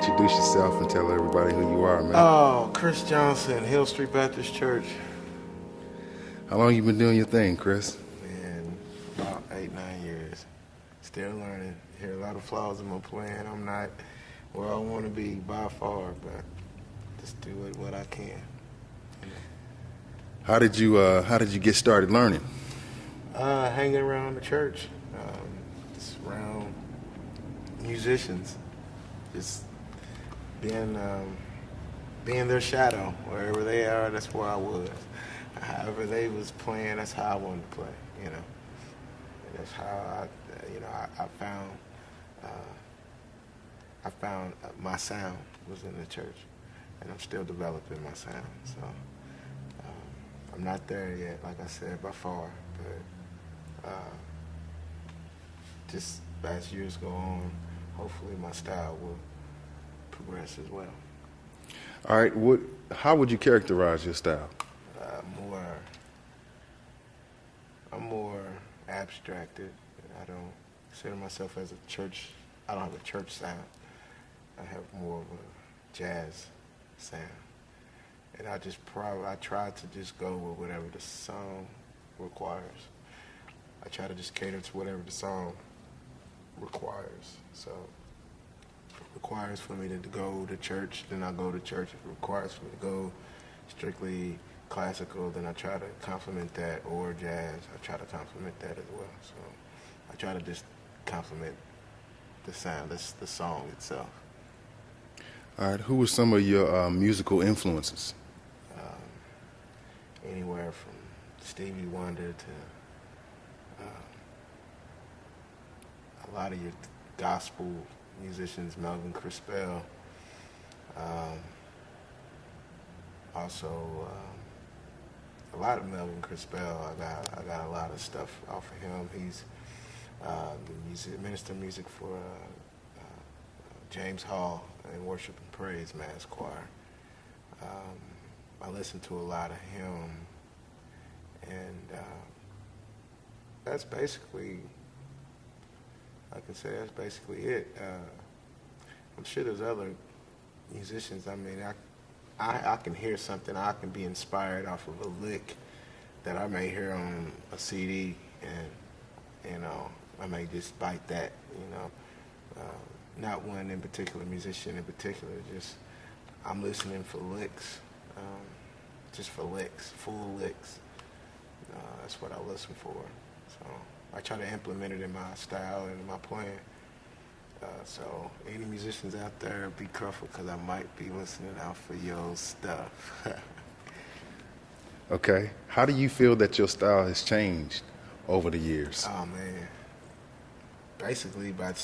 introduce yourself and tell everybody who you are, man. Oh, Chris Johnson, Hill Street Baptist Church. How long you been doing your thing, Chris? Man, about 8-9 years. Still learning. Hear a lot of flaws in my playing. I'm not where I want to be by far, but just do it what I can. How did you get started learning? Hanging around the church, just around musicians, just being their shadow. Wherever they are, that's where I was. However they was playing, that's how I wanted to play. You know, and that's how I found my sound was in the church, and I'm still developing my sound. So I'm not there yet, like I said, by far, but just as years go on, hopefully my style will progress as well. All right, how would you characterize your style? I'm more abstracted. I don't consider myself as a church. I don't have a church sound. I have more of a jazz sound, and I try to just go with whatever the song requires. I try to just cater to whatever the song requires. So if it requires for me to go to church, then I go to church. If it requires for me to go strictly classical, then I try to complement that, or jazz. I try to complement that as well. So I try to just complement the sound, the song itself. All right, who were some of your musical influences? Anywhere from Stevie Wonder to a lot of your gospel musicians, Melvin Crispell. Also, a lot of Melvin Crispell. I got a lot of stuff off of him. He's the minister of music for James Hall and Worship and Praise Mass Choir. I listen to a lot of him, and that's basically, like I said, that's basically it. I'm sure there's other musicians. I mean, I can hear something, I can be inspired off of a lick that I may hear on a CD, and, you know, I may just bite that, you know. Not one in particular, musician in particular, just I'm listening for licks, just for licks, full licks. That's what I listen for. So I try to implement it in my style and in my playing. So any musicians out there, be careful, because I might be listening out for your stuff. Okay. How do you feel that your style has changed over the years? Oh, man. Basically, by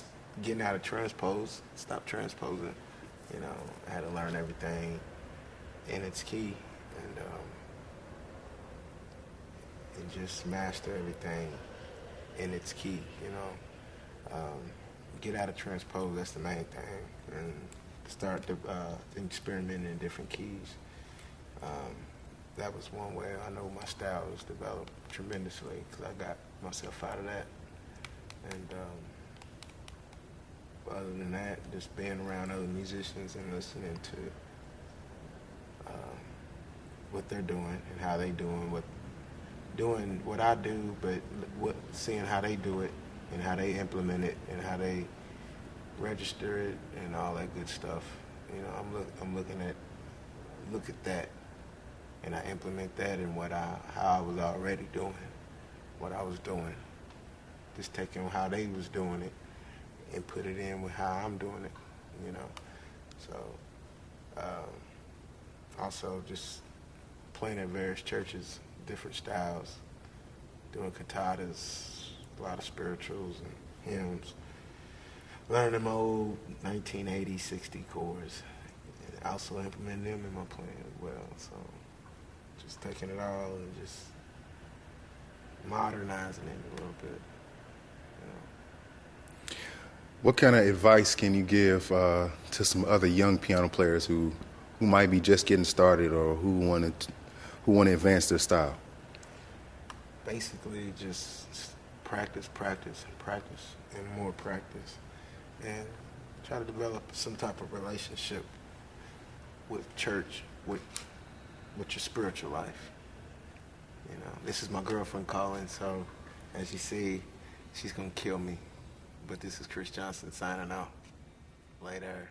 getting out of stop transposing. You know, I had to learn everything in its key, and just master everything in its key, you know. Get out of transpose, that's the main thing, and start experimenting in different keys. That was one way I know my style was developed tremendously, because I got myself out of that. And other than that, just being around other musicians and listening to what they're doing and how they doing what I do, but seeing how they do it and how they implement it and how they register it and all that good stuff. You know, I'm looking at that, and I implement that in how I was already doing what I was doing. Just taking how they was doing it and put it in with how I'm doing it, you know. So also just playing at various churches, different styles, doing cantatas, a lot of spirituals and hymns, learning them old 1980, 60 chords, and also implementing them in my playing as well. So just taking it all and just modernizing it a little bit. What kind of advice can you give to some other young piano players who might be just getting started or who want to advance their style? Basically, just practice, and more practice, and Try to develop some type of relationship with church, with your spiritual life. You know, this is my girlfriend calling, so as you see, she's gonna kill me. But this is Chris Johnson signing out. Later.